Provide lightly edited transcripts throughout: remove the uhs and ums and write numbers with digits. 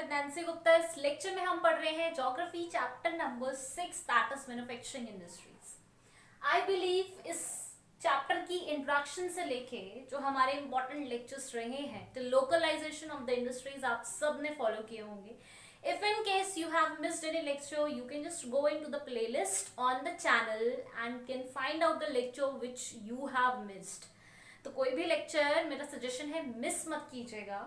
With Nancy Gupta. इस lecture में हम पढ़ रहे हैं geography chapter number 6 that is manufacturing industries. I believe इस चैप्टर की इंट्रोडक्शन से लेके जो हमारे इंपॉर्टेंट लेक्चर्स रहे हैं till localization of the industries आप सब ने फॉलो किए होंगे। If in case you have missed any lecture, you can just go into the playlist on the channel and can find out the lecture which you have missed. तो कोई भी lecture मेरा suggestion है miss मत कीजिएगा,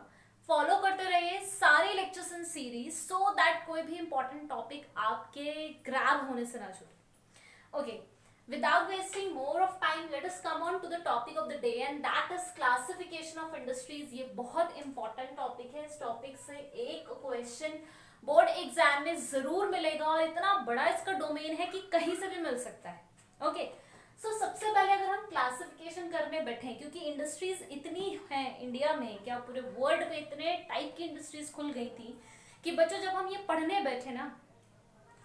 follow करते रहिए सारे lectures in series so that कोई भी इंपॉर्टेंट टॉपिक आपके ग्रैब होने से ना छूटे। Okay, without wasting more of time, let us come on to the topic of the day and that is classification of industries। ये बहुत इंपॉर्टेंट टॉपिक है। इस टॉपिक से एक क्वेश्चन बोर्ड एग्जाम में जरूर मिलेगा और इतना बड़ा इसका डोमेन है कि कहीं से भी मिल सकता है। ओके, सो सबसे पहले अगर हम क्लासिफिकेशन करने बैठे, क्योंकि इंडस्ट्रीज इतनी हैं इंडिया में, क्या पूरे वर्ल्ड में इतने टाइप की इंडस्ट्रीज खुल गई थी कि बच्चों जब हम ये पढ़ने बैठे ना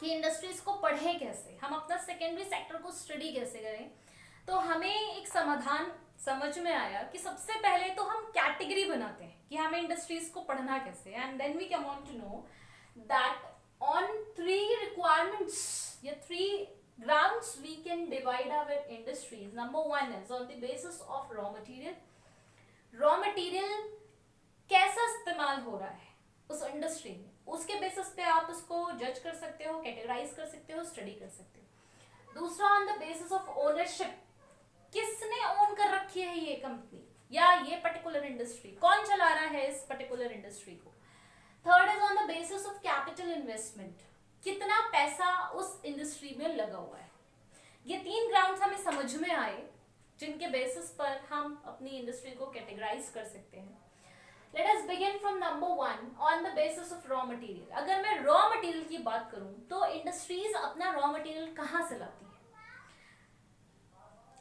कि इंडस्ट्रीज को पढ़े कैसे, हम अपना सेकेंडरी सेक्टर को स्टडी कैसे करें, तो हमें एक समाधान समझ में आया कि सबसे पहले तो हम कैटेगरी बनाते हैं कि हमें इंडस्ट्रीज को पढ़ना कैसे, and then we come on to know that on 3 requirements या 3 grounds we can divide our industries। Number 1 is on the basis of raw material। Raw material कैसा इस्तेमाल हो रहा है उस इंडस्ट्री में, उसके बेसिस पे आप उसको जज कर सकते हो, कैटेगराइज कर सकते हो, स्टडी कर सकते हो। दूसरा on the basis of ownership, किसने ओन कर रखी है ये कंपनी या ये पर्टिकुलर इंडस्ट्री, कौन चला रहा है इस पर्टिकुलर इंडस्ट्री को। Third is on the basis of capital investment, कितना पैसा उस इंडस्ट्री में लगा हुआ है। ये 3 ग्राउंड्स हमें समझ में आए जिनके बेसिस पर हम अपनी इंडस्ट्री को कैटेगराइज कर सकते हैं। Let us begin from number 1 on the basis of raw material। अगर मैं रॉ मटेरियल की बात करूं तो इंडस्ट्रीज अपना रॉ मटेरियल कहां से लाती है,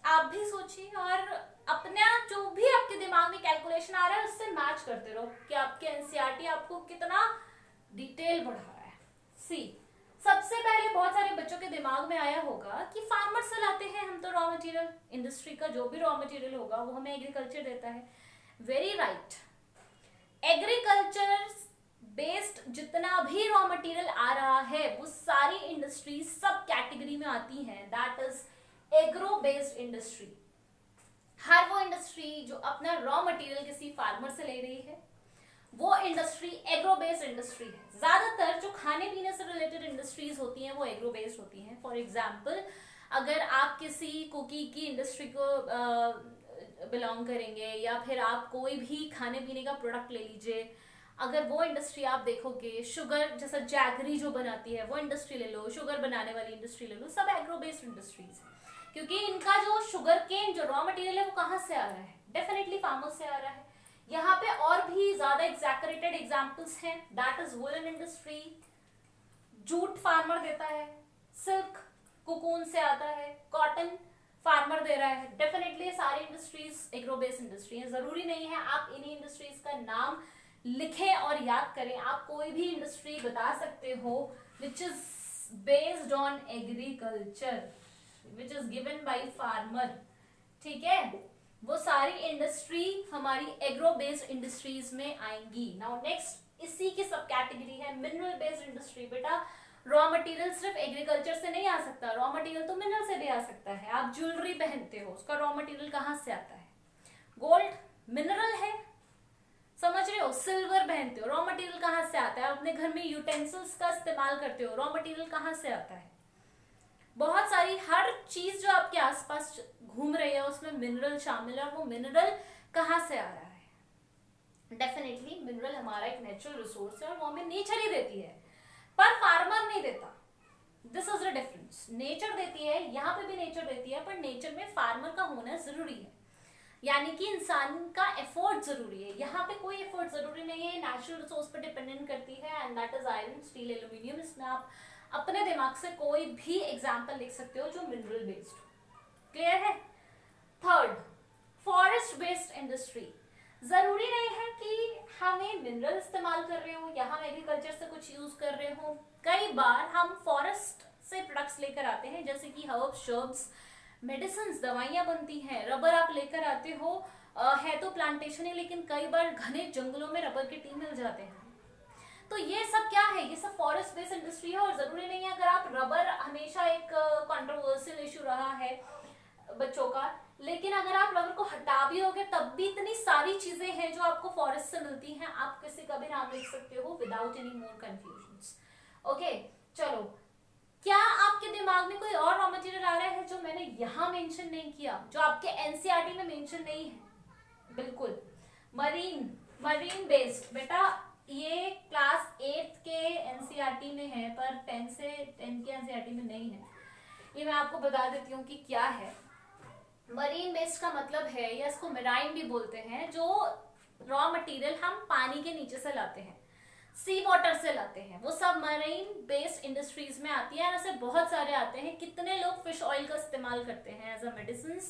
आप भी सोचिए और अपना जो भी आपके दिमाग में कैलकुलेशन आ रहा है उससे मैच करते रहो कि आपके एनसीईआरटी आपको कितना डिटेल बढ़ा रहा है। सी, सबसे पहले बहुत सारे बच्चों के दिमाग में आया होगा कि फार्मर से लाते हैं हम तो रॉ मटेरियल, इंडस्ट्री का जो भी रॉ मटेरियल होगा वो हमें एग्रीकल्चर देता है। वेरी राइट, एग्रीकल्चर बेस्ड जितना भी रॉ मटेरियल आ रहा है वो सारी इंडस्ट्री सब कैटेगरी में आती हैं, that is agro based industry. हर वो इंडस्ट्री जो अपना रॉ मटेरियल किसी फार्मर से ले रही है वो इंडस्ट्री एग्रो बेस्ड इंडस्ट्री है। ज्यादातर जो खाने पीने से रिलेटेड इंडस्ट्रीज होती हैं वो एग्रो बेस्ड होती हैं। फॉर एग्जाम्पल, अगर आप किसी कुकी की इंडस्ट्री को बिलोंग करेंगे या फिर आप कोई भी खाने पीने का प्रोडक्ट ले लीजिए, अगर वो इंडस्ट्री आप देखोगे, शुगर जैसा जैगरी जो बनाती है वो इंडस्ट्री ले लो, शुगर बनाने वाली इंडस्ट्री ले लो, सब एग्रो बेस्ड इंडस्ट्रीज है। क्योंकि इनका जो शुगर केन जो रॉ मटेरियल है वो कहाँ से आ रहा है, डेफिनेटली फार्मर से आ रहा है। यहाँ पे और भी ज्यादा एग्जैक्रेटेड एग्जाम्पल्स हैं, that is woollen industry, jute farmer देता है, सिल्क कोकून से आता है, कॉटन फार्मर दे रहा है। डेफिनेटली सारी इंडस्ट्रीज एग्रो बेस्ड इंडस्ट्री है। जरूरी नहीं है आप इन्हीं इंडस्ट्रीज का नाम लिखें और याद करें, आप कोई भी इंडस्ट्री बता सकते हो which is based on agriculture, which is given by farmer. ठीक है, वो सारी इंडस्ट्री हमारी एग्रो बेस्ड इंडस्ट्रीज में आएंगी। नाउ नेक्स्ट इसी की सब कैटेगरी है मिनरल बेस्ड इंडस्ट्री। बेटा रॉ मटेरियल सिर्फ एग्रीकल्चर से नहीं आ सकता, रॉ मटेरियल तो मिनरल से भी आ सकता है। आप ज्वेलरी पहनते हो, उसका रॉ मटेरियल कहाँ से आता है, गोल्ड मिनरल है, समझ रहे हो, सिल्वर पहनते हो, रॉ मटेरियल कहाँ से आता है। अपने घर में यूटेंसिल्स का इस्तेमाल करते हो, रॉ मटेरियल कहाँ से आता है। बहुत सारी हर चीज जो आपके आसपास घूम रही है उसमें मिनरल शामिल है, और वो मिनरल कहाँ से आ रहा है। डेफिनेटली मिनरल हमारा एक नेचुरल रिसोर्स है और वो हमें नेचर ही देती है, पर फार्मर नहीं देता। This is the difference. Nature देती है, यहाँ पे भी नेचर देती है, पर नेचर में फार्मर का होना जरूरी है, यानी कि इंसान का एफर्ट जरूरी है। यहाँ पे कोई एफर्ट जरूरी नहीं है, नेचुरल रिसोर्स पे डिपेंडेंट करती है, and that is iron, steel, aluminium. इसमें आप अपने दिमाग से कोई भी एग्जाम्पल लिख सकते हो जो मिनरल बेस्ड। क्लियर है। Third, forest based industry. जरूरी नहीं है कि हमें मिनरल इस्तेमाल कर रहे हो या हम एग्रीकल्चर से कुछ यूज कर रहे हो। कई बार हम फॉरेस्ट से प्रोडक्ट्स लेकर आते हैं, जैसे कि हर्ब्स, शर्ब्स, मेडिसिन, दवाइयां बनती हैं, रबर आप लेकर आते हो, है तो प्लांटेशन है लेकिन कई बार घने जंगलों में रबर के टी मिल जाते हैं। तो ये बेस्ड इंडस्ट्री है, और जरूरी नहीं है अगर आप रबर हमेशा एक कंट्रोवर्शियल इशू रहा है बच्चों का, लेकिन अगर आप रबर को हटा भी दोगे तब भी इतनी सारी चीजें हैं जो आपको फॉरेस्ट से मिलती हैं, आप किसी का भी नाम लिख सकते हो without any more confusions. Okay चलो, क्या आपके दिमाग में कोई और रॉ मटेरियल आ रहा है जो मैंने यहाँ मेंशन नहीं किया, जो आपके एनसीईआरटी में मेंशन नहीं है? बिल्कुल, मरीन बेस्ड। बेटा ये क्लास 8 के एनसीईआरटी में है पर 10 के एनसीईआरटी में नहीं है। ये मैं आपको बता देती हूँ कि क्या है। मरीन बेस्ड का मतलब है, या इसको मेराइन भी बोलते हैं, जो रॉ मटेरियल हम पानी के नीचे से लाते हैं, सी वाटर से लाते हैं, वो सब मरीन बेस्ड इंडस्ट्रीज में आती है। ऐसे बहुत सारे आते हैं। कितने लोग फिश ऑयल का इस्तेमाल करते हैं as a medicine,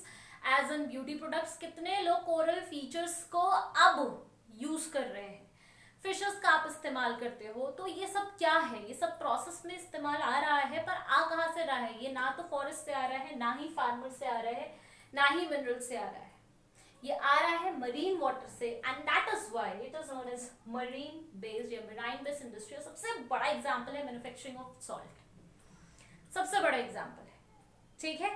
as an beauty products. कितने लोग कोरल फीचर्स को अब यूज कर रहे हैं, फिशेस का आप इस्तेमाल करते हो। तो ये सब क्या है, ये सब प्रोसेस में इस्तेमाल आ रहा है, पर आ कहाँ से रहा है? ये ना तो फॉरेस्ट से आ रहा है, ना ही फार्मर से आ रहा है, ना ही मिनरल से आ रहा है। ये आ रहा है मरीन वाटर से, and that is why it is known as marine based या मेराइन बेस्ड इंडस्ट्री। सबसे बड़ा एग्जांपल है मैन्युफैक्चरिंग ऑफ सॉल्ट, सबसे बड़ा एग्जांपल है। ठीक है,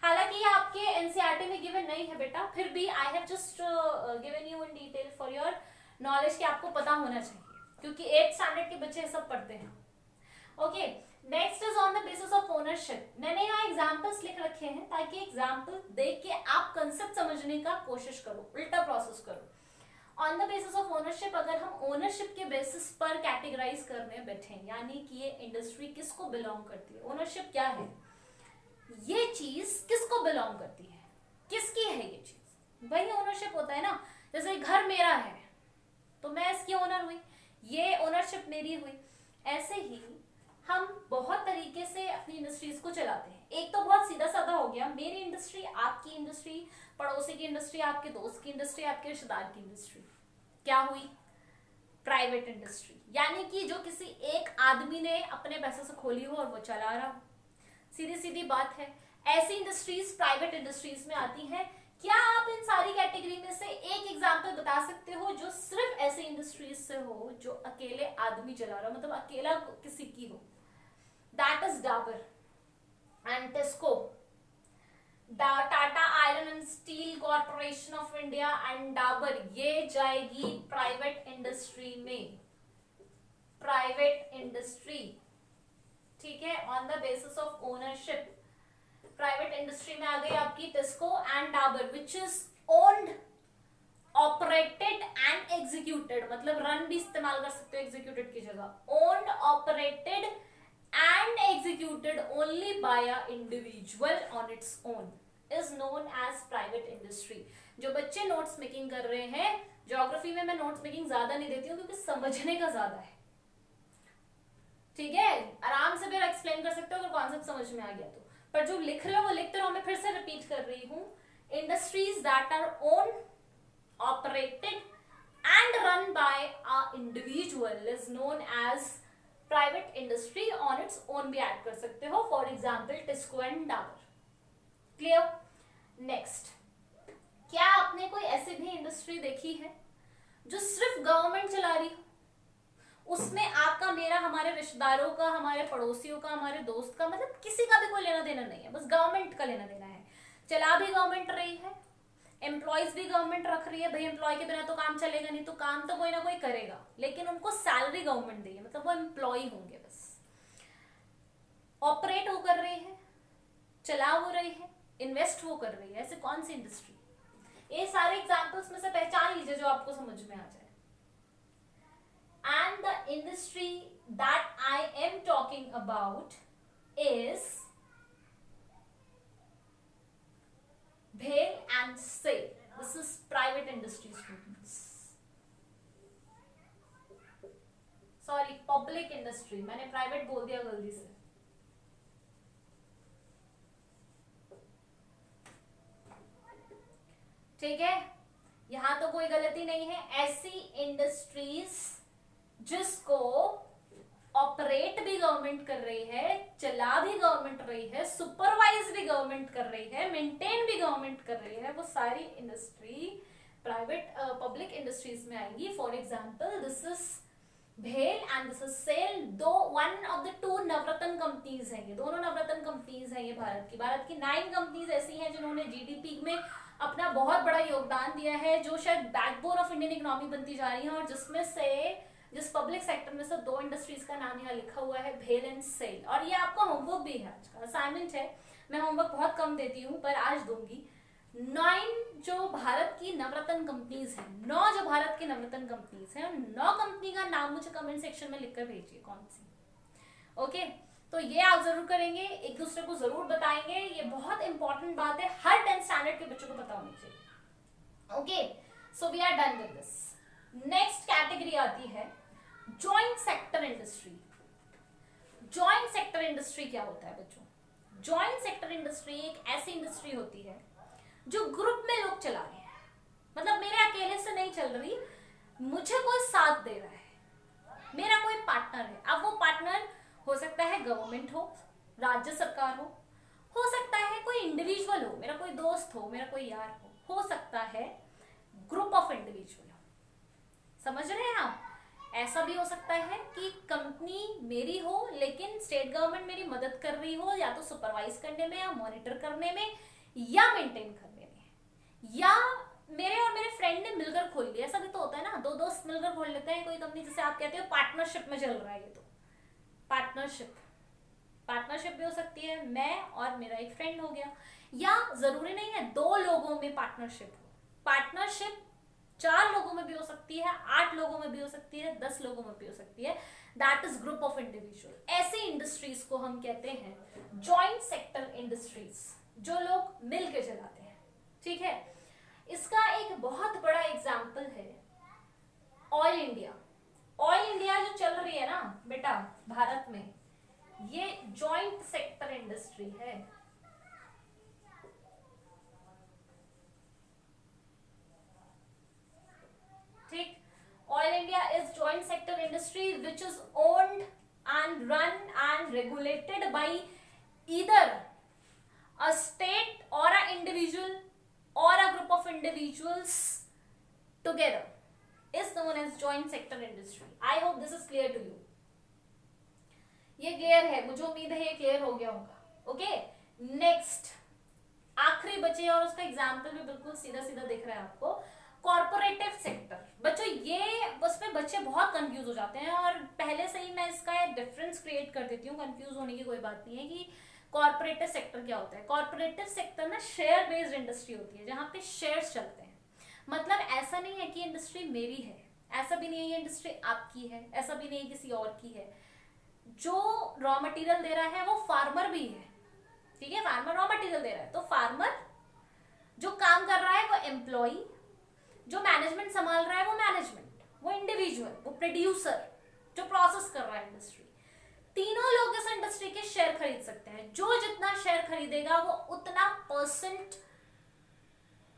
हालांकि ये आपके एनसीईआरटी में गिवन नहीं है बेटा, फिर भी I have just given you in detail for your knowledge कि आपको पता होना चाहिए, क्योंकि 8th स्टैंडर्ड के बच्चे सब पढ़ते हैं। Okay, next is on the basis of ownership. मैंने यहाँ एग्जांपल्स लिख रखे हैं ताकि एग्जांपल देख के आप कंसेप्ट समझने का कोशिश करो, उल्टा प्रोसेस करो। On the basis of ownership, अगर हम ओनरशिप के बेसिस पर कैटेगराइज करने बैठे, यानी कि ये इंडस्ट्री किसको बिलोंग करती है, ओनरशिप क्या है, ये चीज किसको बिलोंग करती है, किसकी है ये चीज, वही ओनरशिप होता है ना। जैसे घर मेरा है तो मैं इसकी ओनर हुई, ये ओनरशिप मेरी हुई। ऐसे ही हम बहुत तरीके से अपनी इंडस्ट्रीज को चलाते हैं। एक तो बहुत सीधा साधा हो गया, मेरी इंडस्ट्री, आपकी इंडस्ट्री, पड़ोसी की इंडस्ट्री, आपके दोस्त की इंडस्ट्री, आपके रिश्तेदार की इंडस्ट्री। क्या हुई? प्राइवेट इंडस्ट्री, यानी कि जो किसी एक आदमी ने अपने पैसे से खोली हो और वो चला रहा हो। सीधी सीधी बात है, ऐसी इंडस्ट्रीज प्राइवेट इंडस्ट्रीज में आती हैं। क्या आप इन सारी कैटेगरी में से एक एग्जांपल बता सकते हो जो सिर्फ ऐसे इंडस्ट्रीज से हो जो अकेले आदमी चला रहा हो, मतलब अकेला किसी की हो? That is Dabur and टेस्को, Tata iron and steel corporation of India and Dabur. ये जाएगी प्राइवेट इंडस्ट्री में, प्राइवेट इंडस्ट्री। ठीक है, on the basis of ownership private industry में आ गई आपकी टेस्को and Dabur, which is owned, operated and executed, मतलब रन भी इस्तेमाल कर सकते हो एग्जीक्यूटेड की जगह। Owned, operated and executed only by a individual on its own is known as private industry. जो बच्चे नोट्स मेकिंग कर रहे हैं, ज्योग्राफी में मैं नोट्स मेकिंग ज्यादा नहीं देती हूँ क्योंकि समझने का ज्यादा है। ठीक है, आराम से भी एक्सप्लेन कर सकते हो अगर कॉन्सेप्ट समझ में आ गया तो, पर जो लिख रहे हो वो लिखते रहो। मैं फिर से रिपीट कर रही हूँ, industries that are owned, operated and run by a individual is known as private industry, on its own भी ऐड कर सकते हो, for example TISCO and Dabur. Clear? Next, क्या आपने कोई ऐसी भी इंडस्ट्री देखी है जो सिर्फ गवर्नमेंट चला रही हो? उसमें आपका, मेरा, हमारे रिश्तेदारों का, हमारे पड़ोसियों का, हमारे दोस्त का, मतलब किसी का भी कोई लेना देना नहीं है, बस गवर्नमेंट का लेना देना है। चला भी गवर्नमेंट रही है, एम्प्लॉयज भी गवर्नमेंट रख रही है। भाई एम्प्लॉय के बिना तो काम चलेगा नहीं, तो काम तो कोई ना कोई करेगा, लेकिन उनको सैलरी गवर्नमेंट देगी, मतलब वो एम्प्लॉय होंगे बस। ऑपरेट वो कर रही है, चला वो रही है, इन्वेस्ट वो कर रही है। ऐसे कौन सी इंडस्ट्री? ये सारे एग्जाम्पल्स में से पहचान लीजिए जो आपको समझ में आ जाए। And the industry that I am talking about is Bhel and Sale. This is private industry students. Sorry, public industry. मैंने private बोल दिया गलती से। ठीक है, यहां तो कोई गलती नहीं है। ऐसी इंडस्ट्रीज जिसको ऑपरेट भी गवर्नमेंट कर रही है, चला भी गवर्नमेंट रही है, सुपरवाइज भी गवर्नमेंट कर रही है, मेंटेन भी गवर्नमेंट कर रही है, वो सारी इंडस्ट्री प्राइवेट पब्लिक इंडस्ट्रीज में आएगी। फॉर एग्जांपल, दिस इज भेल एंड दिस इज सेल, दो one of the two Navratna companies हैं, ये दोनों नवरत्न कंपनीज हैं ये भारत की 9 कंपनीज ऐसी हैं जिन्होंने जीडीपी में अपना बहुत बड़ा योगदान दिया है, जो शायद बैकबोन ऑफ इंडियन इकोनॉमी बनती जा रही है, और जिसमें से जिस पब्लिक सेक्टर में से 2 इंडस्ट्रीज का नाम यहाँ लिखा हुआ है, भेल एंड सेल। और ये आपका होमवर्क भी है, आज का असाइनमेंट है, मैं होमवर्क बहुत कम देती हूँ पर आज दूंगी। 9 जो भारत की नवरत्न कंपनीज हैं, 9 जो भारत की नवरत्न कंपनीज हैं, 9 कंपनी का नाम मुझे कमेंट सेक्शन में लिखकर भेजिए कौन सी। ओके, तो ये आप जरूर करेंगे, एक दूसरे को जरूर बताएंगे, ये बहुत इंपॉर्टेंट बात है, हर 10th स्टैंडर्ड के बच्चों को पता होनी चाहिए। Okay, so we are done with this. Next category आती है joint sector industry. Joint sector industry क्या होता है बच्चों? जॉइंट सेक्टर इंडस्ट्री एक ऐसी इंडस्ट्री होती है जो ग्रुप में लोग चला रहे हैं, मतलब मेरे अकेले से नहीं चल रही, मुझे कोई साथ दे रहा है, मेरा कोई पार्टनर है। अब वो पार्टनर हो सकता है गवर्नमेंट हो, राज्य सरकार हो सकता है कोई इंडिविजुअल हो, मेरा कोई दोस्त हो, मेरा कोई यार हो सकता है ग्रुप ऑफ इंडिविजुअल हो। समझ रहे हैं आप? ऐसा भी हो सकता है कि कंपनी मेरी हो लेकिन स्टेट गवर्नमेंट मेरी मदद कर रही हो, या तो सुपरवाइज करने में, या मॉनिटर करने में, या मेंटेन करने में, या मेरे और मेरे फ्रेंड ने मिलकर खोल लिया। ऐसा भी तो होता है ना, 2 दोस्त मिलकर खोल लेते हैं कोई कंपनी, जिसे आप कहते हो पार्टनरशिप में चल रहा है। ये तो पार्टनरशिप भी हो सकती है, मैं और मेरा एक फ्रेंड हो गया, या जरूरी नहीं है 2 लोगों में पार्टनरशिप हो। पार्टनरशिप 4 लोगों में भी हो सकती है, 8 लोगों में भी हो सकती है, 10 लोगों में भी हो सकती है। That is group of individual. ऐसी इंडस्ट्रीज को हम कहते हैं जॉइंट सेक्टर इंडस्ट्रीज, जो लोग मिल के चलाते हैं। ठीक है, इसका एक बहुत बड़ा एग्जाम्पल है ऑयल इंडिया। ऑयल इंडिया जो चल रही है ना बेटा भारत में, ये जॉइंट सेक्टर इंडस्ट्री है। ठीक, oil India is joint sector industry which is owned and run and regulated by either a state or a individual or a group of individuals together is known as joint sector industry. I hope this is clear to you. ये clear है, मुझे उम्मीद है ये clear हो गया होगा। Okay, next आखिरी बचे, और उसका एग्जाम्पल भी बिल्कुल सीधा सीधा दिख रहा है आपको, कॉर्पोरेटिव सेक्टर। बच्चों ये उसमें बच्चे बहुत कंफ्यूज हो जाते हैं, और पहले से ही मैं इसका एक डिफरेंस क्रिएट कर देती हूँ, कंफ्यूज होने की कोई बात नहीं है कि कॉर्पोरेटिव सेक्टर क्या होता है। कॉर्पोरेटिव सेक्टर ना शेयर बेस्ड इंडस्ट्री होती है, जहां पे शेयर्स चलते हैं। मतलब ऐसा नहीं है कि इंडस्ट्री मेरी है, ऐसा भी नहीं है ये इंडस्ट्री आपकी है, ऐसा भी नहीं है किसी और की है। जो रॉ मटेरियल दे रहा है वो फार्मर भी है। ठीक है, फार्मर रॉ मटेरियल दे रहा है, तो फार्मर जो काम कर रहा है वो एम्प्लॉई, जो मैनेजमेंट संभाल रहा है वो मैनेजमेंट, वो इंडिविजुअल, वो प्रोड्यूसर जो प्रोसेस कर रहा है इंडस्ट्री, तीनों लोग इस इंडस्ट्री के शेयर खरीद सकते हैं। जो जितना शेयर खरीदेगा वो उतना परसेंट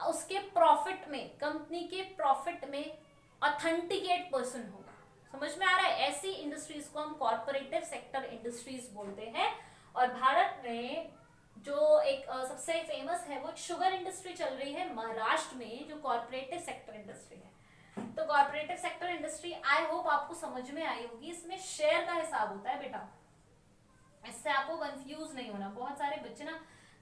उसके प्रॉफिट में, कंपनी के प्रॉफिट में ऑथेंटिकेट पर्सन होगा। समझ में आ रहा है? ऐसी इंडस्ट्रीज को हम कॉर्पोरेटिव सेक्टर इंडस्ट्रीज बोलते हैं। और भारत में जो एक सबसे फेमस है वो शुगर इंडस्ट्री चल रही है महाराष्ट्र में, जो कॉर्पोरेटिव सेक्टर इंडस्ट्री है। तो corporative sector industry I hope आपको समझ में आई होगी। इसमें शेयर का हिसाब होता है बेटा, इससे आपको कंफ्यूज नहीं होना। बहुत सारे बच्चे ना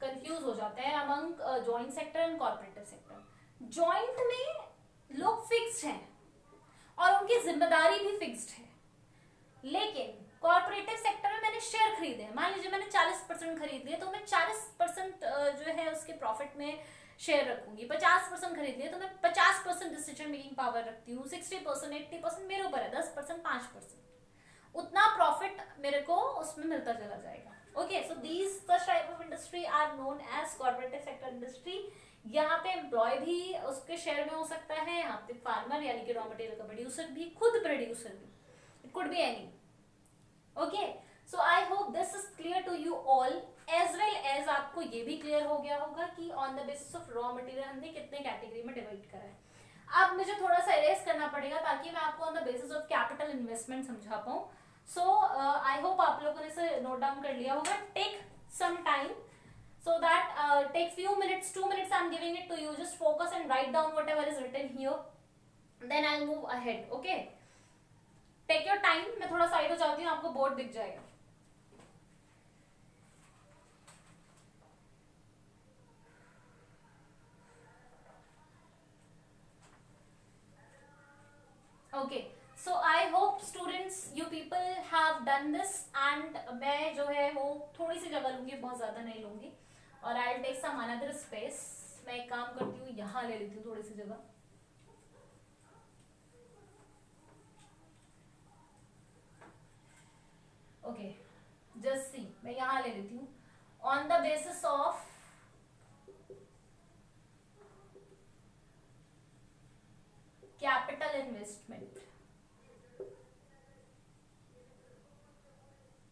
कंफ्यूज हो जाते हैं among joint sector and corporative sector. Joint में लोग फिक्स्ड हैं और उनकी जिम्मेदारी भी फिक्स्ड है, लेकिन कॉर्पोरेटिव सेक्टर में मैंने शेयर खरीदे हैं। मान लीजिए मैंने 40% खरीद लिए, तो मैं 40% जो है उसके प्रॉफिट में शेयर रखूंगी। 50% खरीद लिए तो मैं 50% डिसीजन मेकिंग पावर रखती हूँ। 60%, 80% मेरे ऊपर है, 10%, 5% उतना प्रॉफिट मेरे को उसमें मिलता चला जाएगा। Okay, so these first type of industry are known as corporative sector industry. यहाँ पे एम्प्लॉय भी उसके शेयर में हो सकता है, यहाँ पे फार्मर यानी कि रॉ मटेरियल का प्रोड्यूसर भी, खुद प्रोड्यूसर भी, it could be any. Okay, so I hope this is clear to you all, as well as आपको ये भी क्लियर हो गया होगा कि on the basis of raw material हमने कितने कैटेगरी में डिवाइड करा है। अब मुझे थोड़ा सा इरेज करना पड़ेगा ताकि मैं आपको on the basis of capital investment समझा पाऊँ। सो आई होप आप लोगों ने इसे नोट डाउन कर लिया होगा। Take some time so that take few minutes, 2 minutes I'm giving it to you. Just focus and write down whatever is written here, then I'll move ahead. Okay, take your time, मैं थोड़ा side हो जाती हूँ, आपको board दिख जाएगा। Okay, so I hope students you people have done this, and मैं जो है वो थोड़ी सी जगह लूंगी, बहुत ज्यादा नहीं लूंगी, और I will take some another space. मैं एक काम करती हूँ, यहाँ ले लेती हूँ थोड़ी सी जगह। ओके, जस्ट सी, मैं यहाँ ले लेती हूँ। On the basis of capital investment,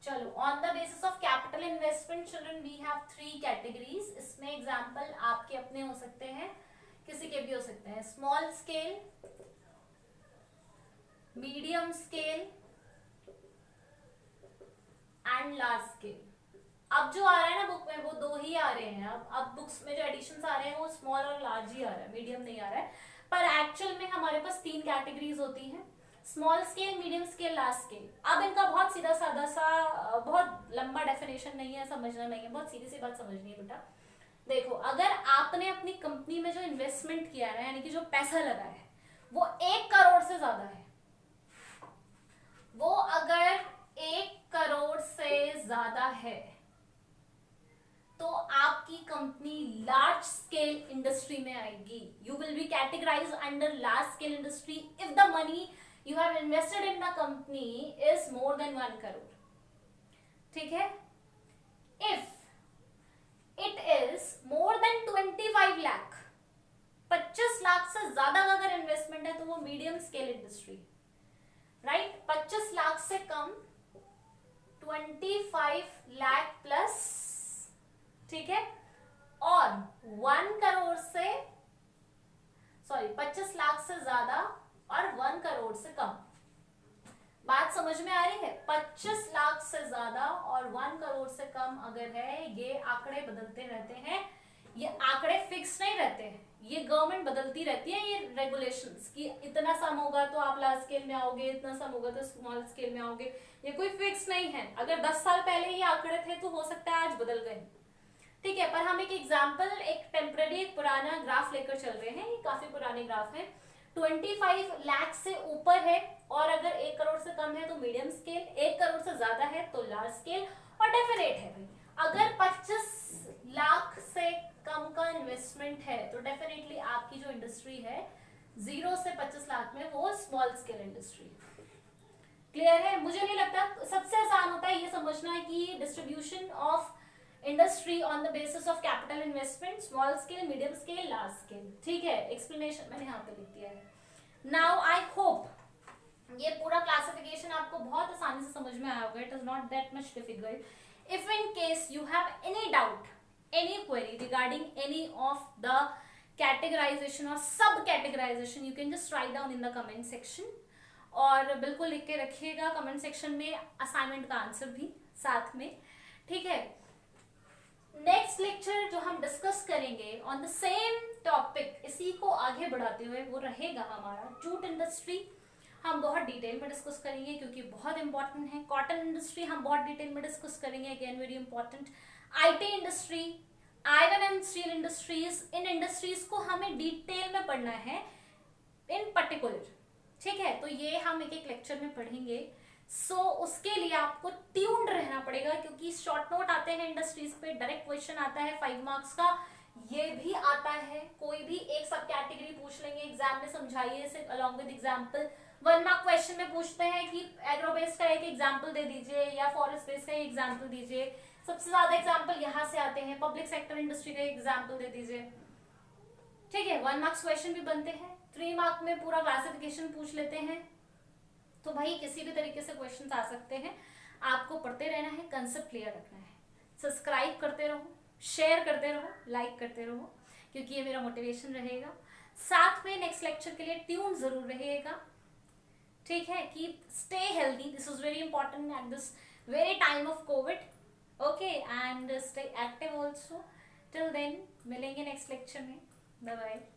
चलो, on the basis of capital investment children we have 3 categories. इसमें एग्जांपल आपके अपने हो सकते हैं, किसी के भी हो सकते हैं। Small scale, medium scale and large scale. अब जो आ रहा है ना बुक में, वो 2 ही आ रहे हैं। अब बुक्स में जो एडिशंस आ रहे हैं वो स्मॉल और लार्ज ही आ रहा है, मीडियम नहीं आ रहा है। पर एक्चुअल में हमारे पास 3 कैटेगरीज होती हैं, small scale, medium scale, large scale. अब इनका बहुत सीधा साधा सा, बहुत लंबा डेफिनेशन नहीं है, समझना नहीं है, बहुत सीधी सी बात समझनी है बेटा। देखो, अगर आपने अपनी कंपनी में जो इन्वेस्टमेंट किया है, यानी कि जो पैसा लगा है, वो 1 करोड़ से ज्यादा है, वो अगर 1 करोड़ से ज्यादा है, तो आपकी कंपनी लार्ज स्केल इंडस्ट्री में आएगी। You will be categorize under large scale industry if the money you have invested in the company is more than 1 crore, ठीक है। if it is more than 25 lakh, 25 lakh से ज्यादा अगर investment है तो वो medium scale industry, right. 25 lakh से कम 25 lakh plus, ठीक है। और 1 करोड़ से, सॉरी, 25 लाख से ज्यादा और 1 करोड़ से कम। बात समझ में आ रही है? 25 लाख से ज्यादा और 1 करोड़ से कम अगर है, ये आंकड़े बदलते रहते हैं, ये आंकड़े फिक्स नहीं रहते हैं, ये गवर्नमेंट बदलती रहती है ये रेगुलेशंस कि इतना सम होगा तो आप लार्ज स्केल में आओगे, इतना सम होगा तो स्मॉल स्केल में आओगे। ये कोई फिक्स नहीं है। अगर 10 साल पहले ये आंकड़े थे तो हो सकता है आज बदल गए, ठीक है। पर हम एक एग्जाम्पल, एक टेम्पररी, एक पुराना ग्राफ लेकर चल रहे हैं। ये काफी पुराने ग्राफ है। 25 लाख से ऊपर है और अगर 1 करोड़ से कम है तो मीडियम स्केल, 1 करोड़ से ज्यादा है तो लार्ज स्केल, और डेफिनेट है भाई, अगर 25 लाख से कम का इन्वेस्टमेंट है तो डेफिनेटली आपकी जो इंडस्ट्री है 0 से 25 लाख में, वो स्मॉल स्केल इंडस्ट्री। क्लियर है? मुझे नहीं लगता, सबसे आसान होता है ये समझना है कि distribution of industry on the basis of capital investment, small scale, medium scale, large scale, ठीक है। एक्सप्लेनेशन मैंने यहाँ पे लिख दिया है। नाउ आई होप ये पूरा क्लासिफिकेशन आपको बहुत आसानी से समझ में आया होगा। It is not that much difficult. If in case you have any doubt, any query regarding any of the categorization और subcategorization, you can just write down in the comment section, और बिल्कुल लिख के रखिएगा comment section में assignment का answer भी साथ में, ठीक है। नेक्स्ट लेक्चर जो हम डिस्कस करेंगे ऑन द सेम टॉपिक, इसी को आगे बढ़ाते हुए, वो रहेगा हमारा जूट इंडस्ट्री। हम बहुत डिटेल में डिस्कस करेंगे क्योंकि बहुत इंपॉर्टेंट है। कॉटन इंडस्ट्री हम बहुत डिटेल में डिस्कस करेंगे, again very important. IT industry, iron and steel industries, in industries को हमें डिटेल में पढ़ना है इन पर्टिकुलर, ठीक है। तो ये हम एक एक लेक्चर में पढ़ेंगे। सो उसके लिए आपको ट्यून्ड रहना पड़ेगा क्योंकि शॉर्ट नोट आते हैं इंडस्ट्रीज पे, डायरेक्ट क्वेश्चन आता है 5 मार्क्स का, ये भी आता है। कोई भी एक सब कैटेगरी पूछ लेंगे एग्जाम में, समझाइए इसे along with example. 1 mark question में पूछते हैं कि एग्रो बेस्ड का एक एग्जांपल दे दीजिए या फॉरेस्ट बेस्ड का एक एग्जांपल दीजिए। सबसे ज्यादा एग्जांपल यहाँ से आते हैं, पब्लिक सेक्टर इंडस्ट्री का एग्जांपल दे दीजिए, ठीक है। 1 मार्क्स क्वेश्चन भी बनते हैं। 3 मार्क में पूरा क्लासिफिकेशन पूछ लेते हैं। तो भाई किसी भी तरीके से क्वेश्चंस आ सकते हैं, आपको पढ़ते रहना है, कंसेप्ट क्लियर रखना है। सब्सक्राइब करते रहो, शेयर करते रहो, लाइक करते रहो, क्योंकि ये मेरा मोटिवेशन रहेगा। साथ में नेक्स्ट लेक्चर के लिए ट्यून जरूर रहिएगा, ठीक है। Keep stay healthy, this is very important at this very time of COVID, okay, and stay active also. Till then मिलेंगे नेक्स्ट लेक्चर में, बाय बाय।